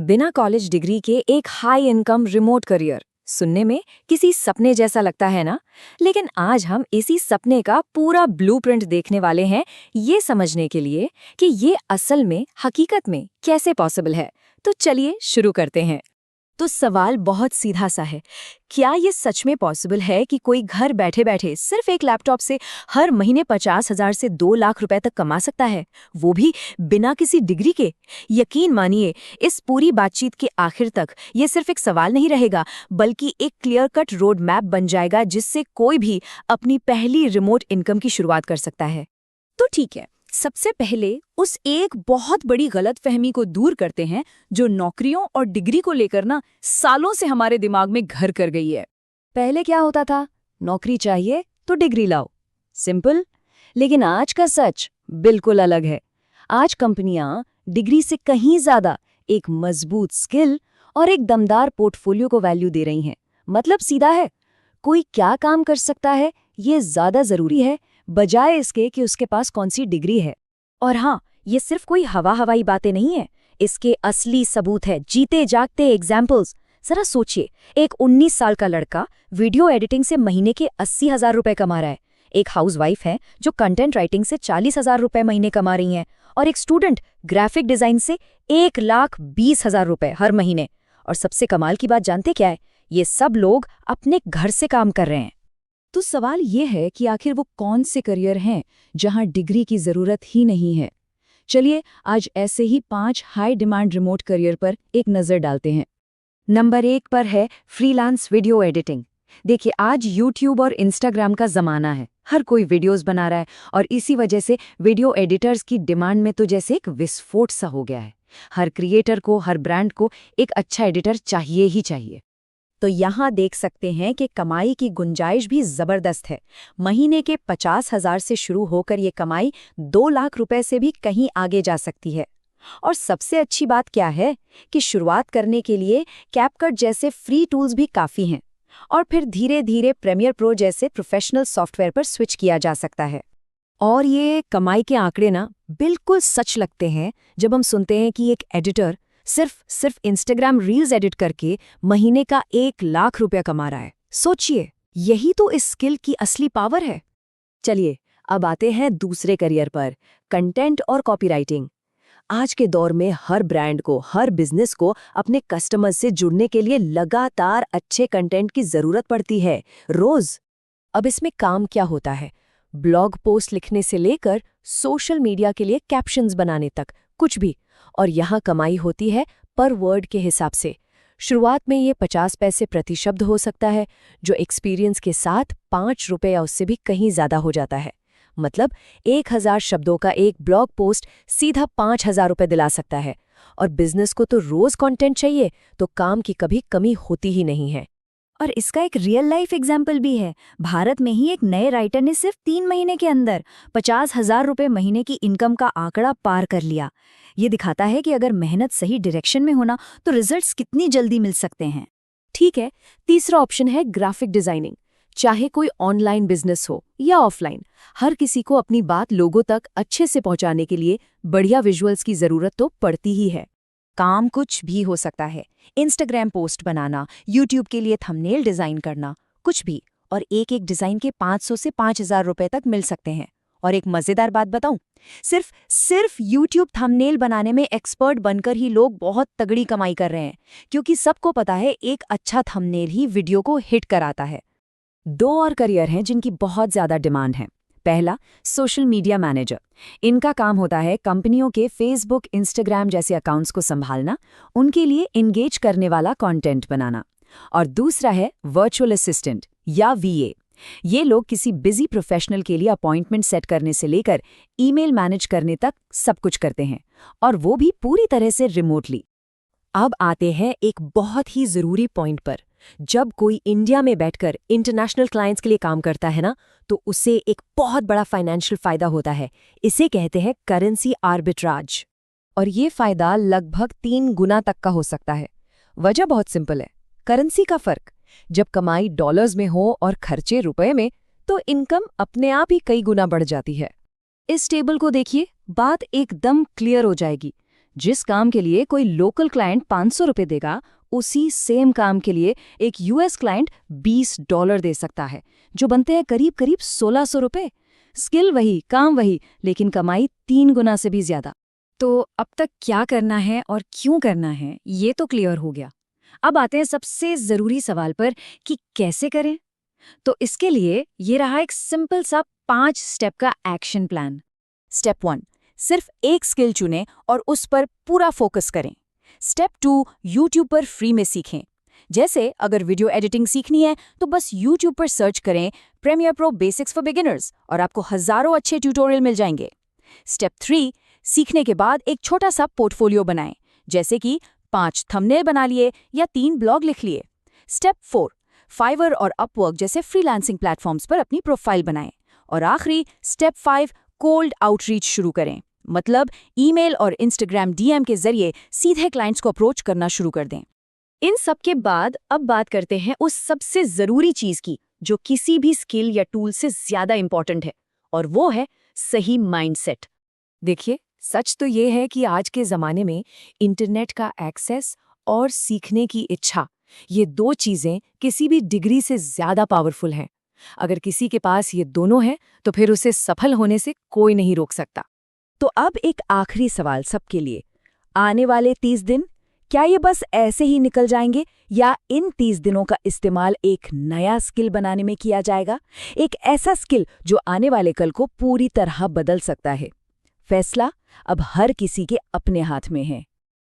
बिना college degree के एक हाई इनकम रिमोट करियर सुनने में किसी सपने जैसा लगता है ना। लेकिन आज हम इसी सपने का पूरा ब्लूप्रिंट देखने वाले हैं, ये समझने के लिए कि ये असल में हकीकत में कैसे पॉसिबल है। तो चलिए शुरू करते हैं। तो सवाल बहुत सीधा सा है, क्या ये सच में पॉसिबल है कि कोई घर बैठे बैठे सिर्फ एक लैपटॉप से हर महीने 50,000 से 2 लाख रुपए तक कमा सकता है, वो भी बिना किसी डिग्री के? यकीन मानिए, इस पूरी बातचीत के आखिर तक ये सिर्फ एक सवाल नहीं रहेगा, बल्कि एक क्लियर कट रोड मैप बन जाएगा जिससे कोई भी अपनी पहली रिमोट इनकम की शुरुआत कर सकता है। तो ठीक है, सबसे पहले उस एक बहुत बड़ी गलतफहमी को दूर करते हैं जो नौकरियों और डिग्री को लेकर ना सालों से हमारे दिमाग में घर कर गई है। पहले क्या होता था? नौकरी चाहिए तो डिग्री लाओ, सिंपल। लेकिन आज का सच बिल्कुल अलग है। आज कंपनियां डिग्री से कहीं ज्यादा एक मजबूत स्किल और एक दमदार पोर्टफोलियो को वैल्यू दे रही हैं। मतलब सीधा है, कोई क्या काम कर सकता है ये ज्यादा जरूरी है बजाय इसके कि उसके पास कौन सी डिग्री है। और हाँ, ये सिर्फ कोई हवाई बातें नहीं है, इसके असली सबूत है, जीते जागते एग्जाम्पल्स। जरा सोचिए, एक 19 साल का लड़का वीडियो एडिटिंग से महीने के 80,000 रुपए कमा रहा है, एक हाउसवाइफ है जो कंटेंट राइटिंग से 40,000 रुपए महीने कमा रही हैं, और एक स्टूडेंट ग्राफिक डिजाइन से 1,20,000 रुपए हर महीने। और सबसे कमाल की बात जानते क्या है? ये सब लोग अपने घर से काम कर रहे हैं। तो सवाल ये है कि आखिर वो कौन से करियर हैं जहां डिग्री की जरूरत ही नहीं है। चलिए आज ऐसे ही 5 हाई डिमांड रिमोट करियर पर एक नजर डालते हैं। नंबर 1 पर है फ्रीलांस वीडियो एडिटिंग। देखिए, आज यूट्यूब और इंस्टाग्राम का जमाना है, हर कोई वीडियोस बना रहा है, और इसी वजह से वीडियो एडिटर्स की डिमांड में तो जैसे एक विस्फोट सा हो गया है। हर क्रिएटर को, हर ब्रांड को एक अच्छा एडिटर चाहिए ही चाहिए। तो यहाँ देख सकते हैं कि कमाई की गुंजाइश भी जबरदस्त है। महीने के 50,000 से शुरू होकर ये कमाई 2 लाख रुपए से भी कहीं आगे जा सकती है। और सबसे अच्छी बात क्या है कि शुरुआत करने के लिए कैपकट जैसे फ्री टूल्स भी काफ़ी हैं, और फिर धीरे धीरे प्रीमियर प्रो जैसे प्रोफेशनल सॉफ्टवेयर पर स्विच किया जा सकता है। और ये कमाई के आंकड़े ना बिल्कुल सच लगते हैं जब हम सुनते हैं कि एक एडिटर सिर्फ इंस्टाग्राम रील्स एडिट करके महीने का 1 लाख रुपया कमा रहा है। सोचिए, यही तो इस स्किल की असली पावर है। चलिए अब आते हैं दूसरे करियर पर, कंटेंट और कॉपीराइटिंग। आज के दौर में हर ब्रांड को, हर बिजनेस को अपने कस्टमर्स से जुड़ने के लिए लगातार अच्छे कंटेंट की जरूरत पड़ती है, रोज। अब इसमें काम क्या होता है? ब्लॉग पोस्ट लिखने से लेकर सोशल मीडिया के लिए कैप्शंस बनाने तक, कुछ भी। और यहाँ कमाई होती है पर वर्ड के हिसाब से। शुरुआत में ये 50 पैसे प्रति शब्द हो सकता है, जो एक्सपीरियंस के साथ 5 रुपये या उससे भी कहीं ज्यादा हो जाता है। मतलब 1,000 शब्दों का एक ब्लॉग पोस्ट सीधा 5,000 रुपये दिला सकता है। और बिजनेस को तो रोज कंटेंट चाहिए, तो काम की कभी कमी होती ही नहीं है। और इसका एक रियल लाइफ एग्जाम्पल भी है। भारत में ही एक नए राइटर ने सिर्फ 3 महीने के अंदर 50,000 रुपये महीने की इनकम का आंकड़ा पार कर लिया। ये दिखाता है कि अगर मेहनत सही डायरेक्शन में होना तो रिजल्ट्स कितनी जल्दी मिल सकते हैं। ठीक है, तीसरा ऑप्शन है ग्राफिक डिजाइनिंग। चाहे कोई ऑनलाइन बिजनेस हो या ऑफलाइन, हर किसी को अपनी बात लोगों तक अच्छे से पहुंचाने के लिए बढ़िया विजुअल्स की जरूरत तो पड़ती ही है। काम कुछ भी हो सकता है, इंस्टाग्राम पोस्ट बनाना, यूट्यूब के लिए थंबनेल डिजाइन करना, कुछ भी। और एक एक डिजाइन के 500 से 5,000 रुपए तक मिल सकते हैं। और एक मजेदार बात बताऊं, सिर्फ यूट्यूब थंबनेल बनाने में एक्सपर्ट बनकर ही लोग बहुत तगड़ी कमाई कर रहे हैं, क्योंकि सबको पता है एक अच्छा थंबनेल ही वीडियो को हिट कराता है। 2 और करियर हैं जिनकी बहुत ज्यादा डिमांड है। पहला, सोशल मीडिया मैनेजर। इनका काम होता है कंपनियों के फेसबुक, इंस्टाग्राम जैसे अकाउंट्स को संभालना, उनके लिए इंगेज करने वाला कंटेंट बनाना। और दूसरा है वर्चुअल असिस्टेंट या वीए। ये लोग किसी बिजी प्रोफेशनल के लिए अपॉइंटमेंट सेट करने से लेकर ईमेल मैनेज करने तक सब कुछ करते हैं, और वो भी पूरी तरह से रिमोटली। अब आते हैं एक बहुत ही जरूरी पॉइंट पर। जब कोई इंडिया में बैठकर इंटरनेशनल क्लाइंट्स के लिए काम करता है ना, तो उसे एक बहुत बड़ा फाइनेंशियल फायदा होता है। इसे कहते हैं करेंसी आर्बिट्राज। और ये फायदा लगभग 3 गुना तक का हो सकता है। वजह बहुत सिंपल है, करेंसी का फर्क। जब कमाई डॉलर्स में हो और खर्चे रुपए में, तो इनकम अपने आप ही कई गुना बढ़ जाती है। इस टेबल को देखिए, बात एकदम क्लियर हो जाएगी। जिस काम के लिए कोई लोकल क्लाइंट ₹500 देगा, उसी सेम काम के लिए एक यूएस क्लाइंट $20 दे सकता है, जो बनते हैं करीब करीब ₹1600। स्किल वही, काम वही, लेकिन कमाई 3 गुना से भी ज्यादा। तो अब तक क्या करना है और क्यों करना है, ये तो क्लियर हो गया। अब आते हैं सबसे जरूरी सवाल पर कि कैसे करें। तो इसके लिए ये रहा एक सिंपल सा 5 स्टेप का एक्शन प्लान। स्टेप 1, सिर्फ एक स्किल चुनें और उस पर पूरा फोकस करें। स्टेप 2, यूट्यूब पर फ्री में सीखें। जैसे अगर वीडियो एडिटिंग सीखनी है तो बस यूट्यूब पर सर्च करें Premiere Pro basics for beginners और आपको हजारों अच्छे ट्यूटोरियल मिल जाएंगे। स्टेप 3, सीखने के बाद एक छोटा सा पोर्टफोलियो बनाएं, जैसे कि 5 थंबनेल बना लिए या 3 ब्लॉग लिख लिए। स्टेप 4, फाइवर और अपवर्क जैसे फ्रीलांसिंग प्लेटफॉर्म्स पर अपनी प्रोफाइल बनाएं। और आखिरी स्टेप 5, कोल्ड आउटरीच शुरू करें, मतलब ईमेल और इंस्टाग्राम डीएम के जरिए सीधे क्लाइंट्स को अप्रोच करना शुरू कर दें। इन सब के बाद अब बात करते हैं उस सबसे जरूरी चीज की, जो किसी भी स्किल या टूल से ज्यादा इंपॉर्टेंट है, और वो है सही माइंडसेट। देखिए, सच तो ये है कि आज के जमाने में इंटरनेट का एक्सेस और सीखने की इच्छा, ये 2 चीजें किसी भी डिग्री से ज्यादा पावरफुल हैं। अगर किसी के पास ये दोनों हैं, तो फिर उसे सफल होने से कोई नहीं रोक सकता। तो अब एक आखिरी सवाल सबके लिए, आने वाले 30 दिन क्या ये बस ऐसे ही निकल जाएंगे, या इन 30 दिनों का इस्तेमाल एक नया स्किल बनाने में किया जाएगा? एक ऐसा स्किल जो आने वाले कल को पूरी तरह बदल सकता है। फैसला अब हर किसी के अपने हाथ में है।